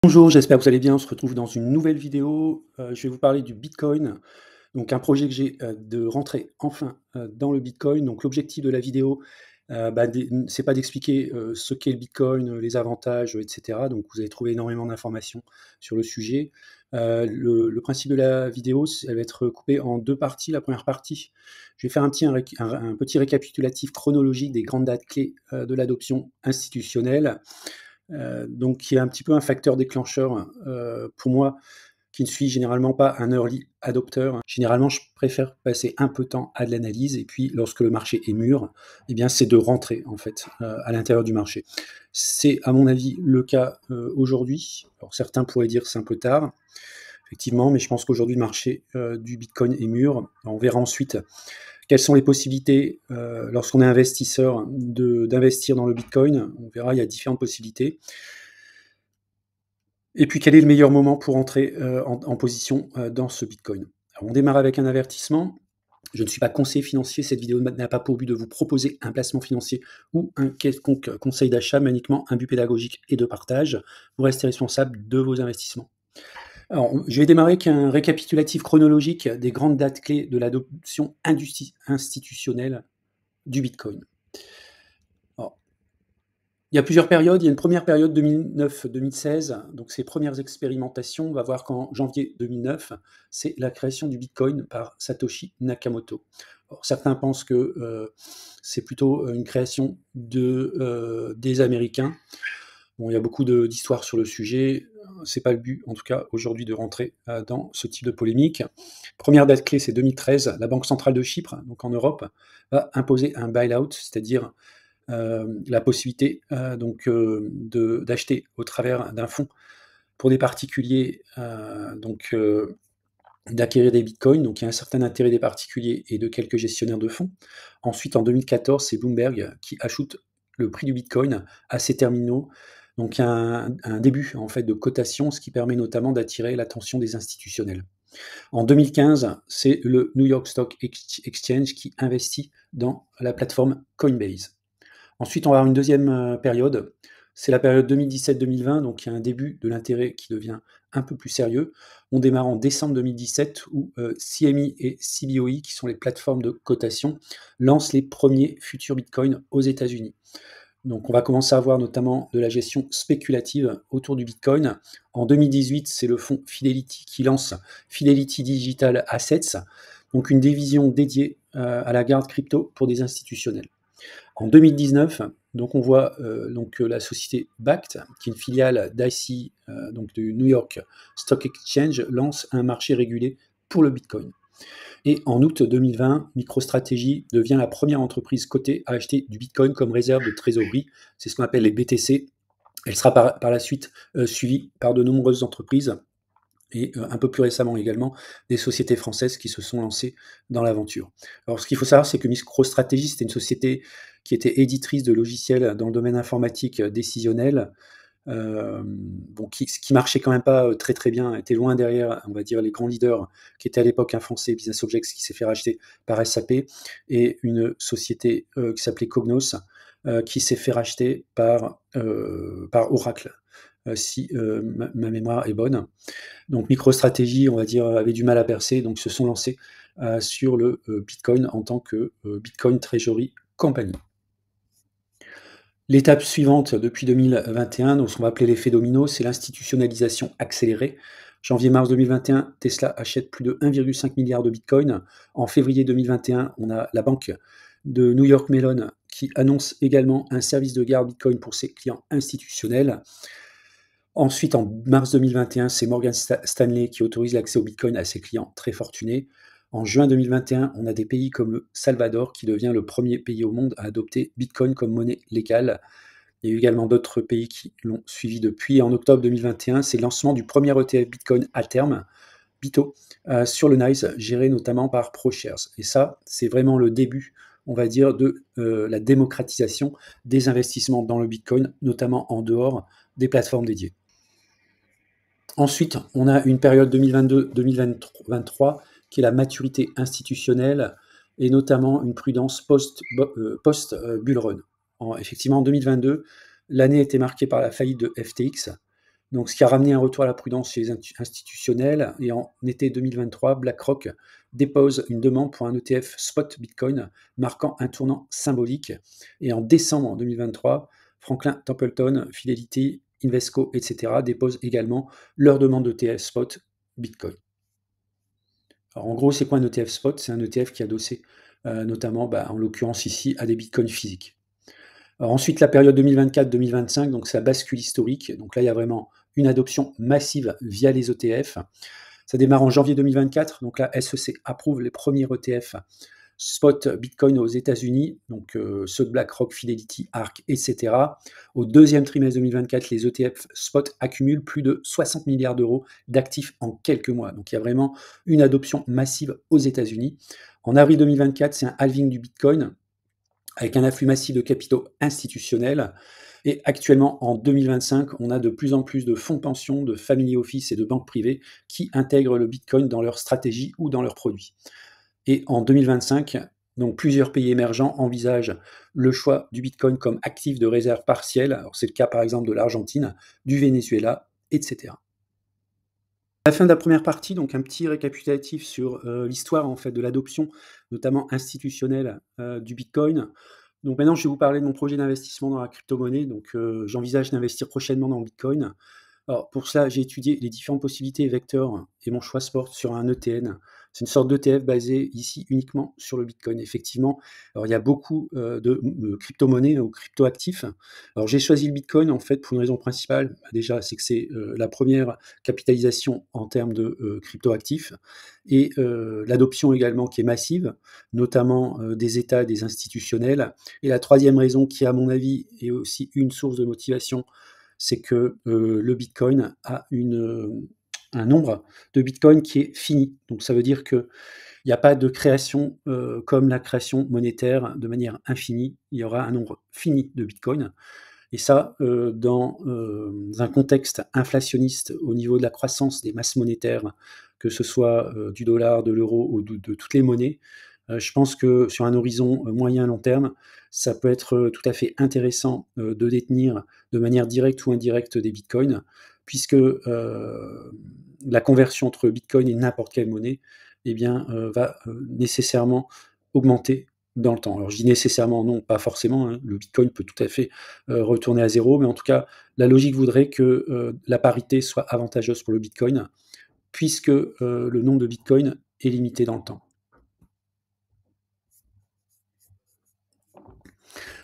Bonjour, j'espère que vous allez bien. On se retrouve dans une nouvelle vidéo. Je vais vous parler du Bitcoin, donc un projet que j'ai, de rentrer enfin, dans le Bitcoin. Donc l'objectif de la vidéo, c'est pas d'expliquer, ce qu'est le Bitcoin, les avantages, et cetera. Donc vous allez trouver énormément d'informations sur le sujet. Le principe de la vidéo, elle va être coupée en 2 parties. La première partie, je vais faire un petit récapitulatif chronologique des grandes dates clés, de l'adoption institutionnelle. Donc qui est un petit peu un facteur déclencheur, pour moi, qui ne suis généralement pas un early adopter. Généralement, je préfère passer un peu de temps à de l'analyse et puis lorsque le marché est mûr, eh bien, c'est de rentrer en fait, à l'intérieur du marché. C'est à mon avis le cas, aujourd'hui. Alors certains pourraient dire c'est un peu tard, effectivement, mais je pense qu'aujourd'hui le marché, du bitcoin est mûr. On verra ensuite quelles sont les possibilités, lorsqu'on est investisseur d'investir dans le bitcoin. On verra, il y a différentes possibilités. Et puis, quel est le meilleur moment pour entrer, en position, dans ce bitcoin? Alors, on démarre avec un avertissement. Je ne suis pas conseiller financier. Cette vidéo n'a pas pour but de vous proposer un placement financier ou un quelconque conseil d'achat, mais uniquement un but pédagogique et de partage. Vous restez responsable de vos investissements. Alors, je vais démarrer avec un récapitulatif chronologique des grandes dates clés de l'adoption institutionnelle du bitcoin. Alors, il y a plusieurs périodes. Il y a une première période 2009-2016, donc ces premières expérimentations. On va voir qu'en janvier 2009, c'est la création du Bitcoin par Satoshi Nakamoto. Alors, certains pensent que c'est plutôt une création des Américains. Bon, il y a beaucoup d'histoires sur le sujet. C'est pas le but, en tout cas, aujourd'hui, de rentrer dans ce type de polémique. Première date clé, c'est 2013. La Banque centrale de Chypre, donc en Europe, va imposer un bail-out, c'est-à-dire la possibilité d'acheter au travers d'un fonds pour des particuliers, d'acquérir des bitcoins. Donc il y a un certain intérêt des particuliers et de quelques gestionnaires de fonds. Ensuite, en 2014, c'est Bloomberg qui ajoute le prix du bitcoin à ses terminaux. Donc il y a un début en fait de cotation, ce qui permet notamment d'attirer l'attention des institutionnels. En 2015, c'est le New York Stock Exchange qui investit dans la plateforme Coinbase. Ensuite, on va avoir une deuxième période, c'est la période 2017-2020, donc il y a un début de l'intérêt qui devient un peu plus sérieux. On démarre en décembre 2017 où CME et CBOE, qui sont les plateformes de cotation, lancent les premiers futurs bitcoins aux États-Unis. Donc on va commencer à voir notamment de la gestion spéculative autour du bitcoin. En 2018, c'est le fonds Fidelity qui lance Fidelity Digital Assets, donc une division dédiée à la garde crypto pour des institutionnels. En 2019, donc on voit la société Bakkt, qui est une filiale d'IC, donc du New York Stock Exchange, lance un marché régulé pour le Bitcoin. Et en août 2020, MicroStrategy devient la première entreprise cotée à acheter du Bitcoin comme réserve de trésorerie. C'est ce qu'on appelle les BTC. Elle sera par la suite suivie par de nombreuses entreprises et un peu plus récemment également, des sociétés françaises qui se sont lancées dans l'aventure. Alors ce qu'il faut savoir, c'est que MicroStrategy, c'était une société qui était éditrice de logiciels dans le domaine informatique décisionnel, qui marchait quand même pas très très bien, était loin derrière, on va dire, les grands leaders qui étaient à l'époque un français, Business Objects, qui s'est fait racheter par SAP, et une société qui s'appelait Cognos, qui s'est fait racheter par Oracle, si ma mémoire est bonne. Donc MicroStrategy, on va dire, avait du mal à percer, donc se sont lancés sur le Bitcoin en tant que Bitcoin Treasury Company. L'étape suivante depuis 2021, donc ce qu'on va appeler l'effet domino, c'est l'institutionnalisation accélérée. Janvier-mars 2021, Tesla achète plus de 1,5 milliard de Bitcoin. En février 2021, on a la banque de New York Mellon qui annonce également un service de garde Bitcoin pour ses clients institutionnels. Ensuite, en mars 2021, c'est Morgan Stanley qui autorise l'accès au Bitcoin à ses clients très fortunés. En juin 2021, on a des pays comme le Salvador qui devient le premier pays au monde à adopter Bitcoin comme monnaie légale. Il y a eu également d'autres pays qui l'ont suivi depuis. En octobre 2021, c'est le lancement du premier ETF Bitcoin à terme, BITO, sur le NYSE, géré notamment par ProShares. Et ça, c'est vraiment le début, on va dire, de la démocratisation des investissements dans le Bitcoin, notamment en dehors des plateformes dédiées. Ensuite, on a une période 2022-2023 qui est la maturité institutionnelle et notamment une prudence post-bull run. Effectivement, en 2022, l'année a été marquée par la faillite de FTX, Donc ce qui a ramené un retour à la prudence chez les institutionnels et en été 2023, BlackRock dépose une demande pour un ETF spot Bitcoin marquant un tournant symbolique et en décembre 2023, Franklin Templeton, Fidelity, Invesco, etc. déposent également leur demande d'ETF spot Bitcoin. Alors en gros, c'est quoi un ETF spot? C'est un ETF qui est adossé notamment, en l'occurrence ici, à des bitcoins physiques. Alors ensuite, la période 2024-2025, donc ça bascule historique. Donc là, il y a vraiment une adoption massive via les ETF. Ça démarre en janvier 2024. Donc là, SEC approuve les premiers ETF spot Bitcoin aux États-Unis, donc ceux de BlackRock, Fidelity, ARK, etc. Au deuxième trimestre 2024, les ETF spot accumulent plus de 60 milliards d'euros d'actifs en quelques mois. Donc il y a vraiment une adoption massive aux États-Unis. En avril 2024, c'est un halving du Bitcoin avec un afflux massif de capitaux institutionnels. Et actuellement, en 2025, on a de plus en plus de fonds de pension, de family office et de banques privées qui intègrent le Bitcoin dans leur stratégie ou dans leurs produits. Et en 2025, donc plusieurs pays émergents envisagent le choix du Bitcoin comme actif de réserve partielle. Alors c'est le cas par exemple de l'Argentine, du Venezuela, etc. À la fin de la première partie, donc un petit récapitulatif sur l'histoire en fait de l'adoption, notamment institutionnelle, du Bitcoin. Donc maintenant, je vais vous parler de mon projet d'investissement dans la crypto-monnaie. Donc j'envisage d'investir prochainement dans le Bitcoin. Alors pour cela, j'ai étudié les différentes possibilités et vecteurs et mon choix se porte sur un ETN. C'est une sorte d'ETF basé ici uniquement sur le Bitcoin. Effectivement, alors il y a beaucoup de crypto-monnaies ou crypto-actifs. Alors j'ai choisi le Bitcoin en fait pour une raison principale. Déjà, c'est que c'est la première capitalisation en termes de crypto-actifs et l'adoption également qui est massive, notamment des États, des institutionnels. Et la troisième raison qui, à mon avis, est aussi une source de motivation, c'est que le Bitcoin a un nombre de Bitcoin qui est fini. Donc ça veut dire qu'il n'y a pas de création comme la création monétaire de manière infinie. Il y aura un nombre fini de Bitcoin. Et ça, dans un contexte inflationniste au niveau de la croissance des masses monétaires, que ce soit du dollar, de l'euro ou de toutes les monnaies, je pense que sur un horizon moyen long terme, ça peut être tout à fait intéressant de détenir de manière directe ou indirecte des bitcoins, puisque la conversion entre bitcoin et n'importe quelle monnaie eh bien, va nécessairement augmenter dans le temps. Alors je dis nécessairement, non, pas forcément, hein. Le bitcoin peut tout à fait retourner à zéro, mais en tout cas, la logique voudrait que la parité soit avantageuse pour le bitcoin, puisque le nombre de bitcoins est limité dans le temps.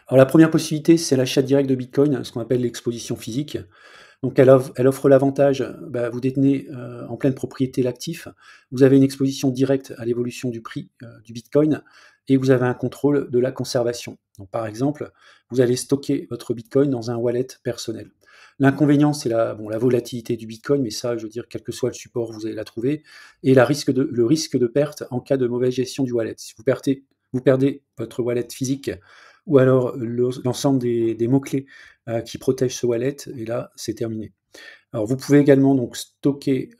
Alors la première possibilité, c'est l'achat direct de Bitcoin, ce qu'on appelle l'exposition physique. Donc elle offre l'avantage, vous détenez en pleine propriété l'actif, vous avez une exposition directe à l'évolution du prix du Bitcoin et vous avez un contrôle de la conservation. Donc par exemple, vous allez stocker votre Bitcoin dans un wallet personnel. L'inconvénient, c'est la volatilité du Bitcoin, mais ça, je veux dire, quel que soit le support, vous allez la trouver, et le risque de perte en cas de mauvaise gestion du wallet. Si vous perdez votre wallet physique ou alors l'ensemble des mots-clés qui protègent ce wallet, et là, c'est terminé. Alors, vous pouvez également donc stocker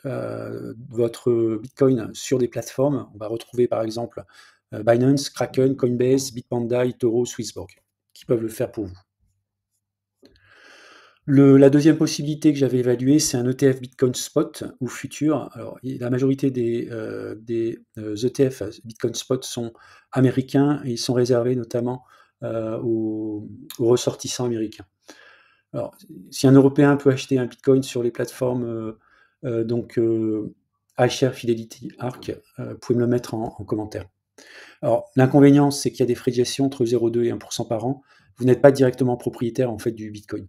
votre Bitcoin sur des plateformes. On va retrouver par exemple Binance, Kraken, Coinbase, Bitpanda, eToro, Swissborg, qui peuvent le faire pour vous. La deuxième possibilité que j'avais évaluée, c'est un ETF Bitcoin Spot ou futur. Alors, la majorité des ETF Bitcoin Spot sont américains et ils sont réservés notamment aux ressortissants américains. Alors, si un Européen peut acheter un Bitcoin sur les plateformes iShare, Fidelity, ARK, vous pouvez me le mettre en commentaire. Alors, l'inconvénient, c'est qu'il y a des frais de gestion entre 0,2 et 1% par an. Vous n'êtes pas directement propriétaire en fait du Bitcoin.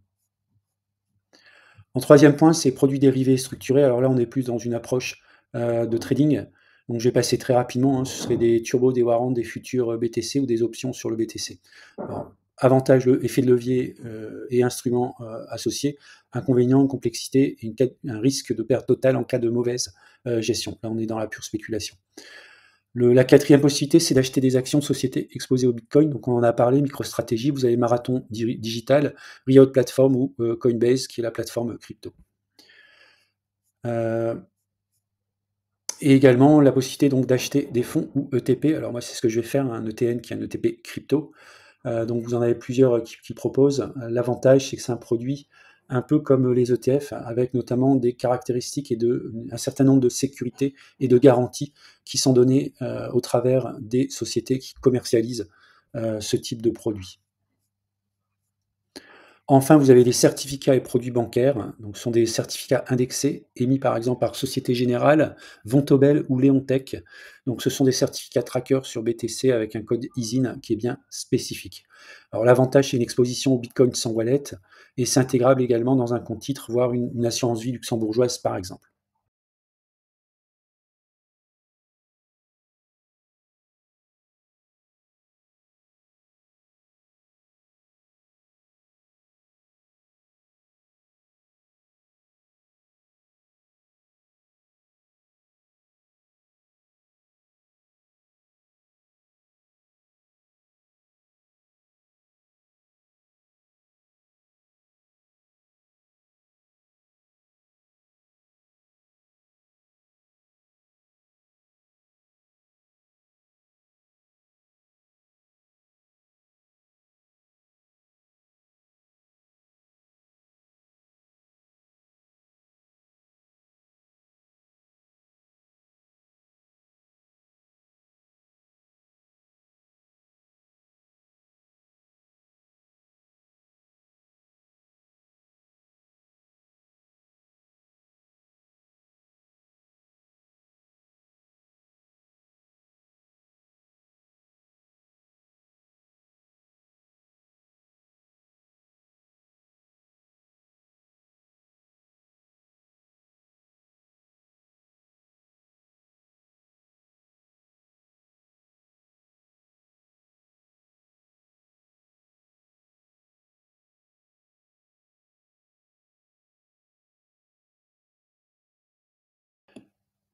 En troisième point, c'est produits dérivés structurés. Alors là, on est plus dans une approche de trading. Donc, je vais passer très rapidement, hein. Ce serait des turbos, des warrants, des futurs BTC ou des options sur le BTC. Alors, avantage, effet de levier et instruments associés. Inconvénient, complexité et un risque de perte totale en cas de mauvaise gestion. Là, on est dans la pure spéculation. La quatrième possibilité, c'est d'acheter des actions de sociétés exposées au Bitcoin. Donc, on en a parlé, MicroStrategy. Vous avez Marathon Digital, Riot Platform ou Coinbase, qui est la plateforme crypto. Et également la possibilité donc d'acheter des fonds ou ETP. Alors moi, c'est ce que je vais faire, un ETN qui est un ETP crypto. Donc vous en avez plusieurs qui proposent. L'avantage, c'est que c'est un produit un peu comme les ETF, avec notamment des caractéristiques et un certain nombre de sécurités et de garanties qui sont données au travers des sociétés qui commercialisent ce type de produits. Enfin, vous avez les certificats et produits bancaires. Donc, ce sont des certificats indexés émis par exemple par Société Générale, Vontobel ou Leonteq. Donc, ce sont des certificats trackers sur BTC avec un code ISIN qui est bien spécifique. Alors, l'avantage, c'est une exposition au Bitcoin sans wallet et c'est intégrable également dans un compte titre, voire une assurance vie luxembourgeoise par exemple.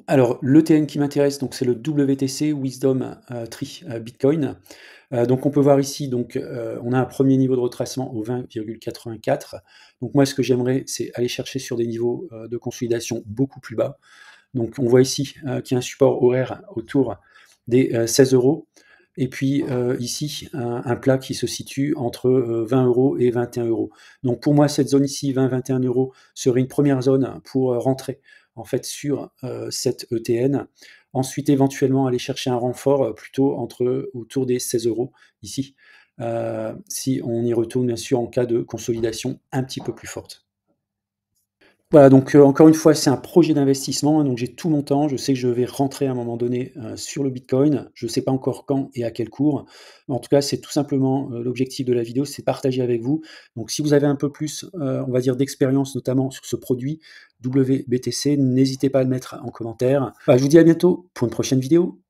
Alors, l'ETN qui m'intéresse, donc c'est le WTC Wisdom Tree Bitcoin. Donc on peut voir ici, donc, on a un premier niveau de retracement au 20,84. Donc moi, ce que j'aimerais, c'est aller chercher sur des niveaux, de consolidation beaucoup plus bas. Donc on voit ici, qu'il y a un support horaire autour des, 16 € et puis, ici, un plat qui se situe entre, 20 € et 21 €. Donc pour moi, cette zone ici, 20-21 € serait une première zone pour, rentrer en fait sur, cette ETN. Ensuite, éventuellement, aller chercher un renfort, plutôt autour des 16 € ici, si on y retourne bien sûr en cas de consolidation un petit peu plus forte. Voilà, donc encore une fois, c'est un projet d'investissement, hein, donc j'ai tout mon temps. Je sais que je vais rentrer à un moment donné, sur le bitcoin. Je ne sais pas encore quand et à quel cours. En tout cas, c'est tout simplement, l'objectif de la vidéo, c'est partager avec vous. Donc si vous avez un peu plus, on va dire d'expérience, notamment sur ce produit WBTC, n'hésitez pas à le mettre en commentaire. Bah, je vous dis à bientôt pour une prochaine vidéo.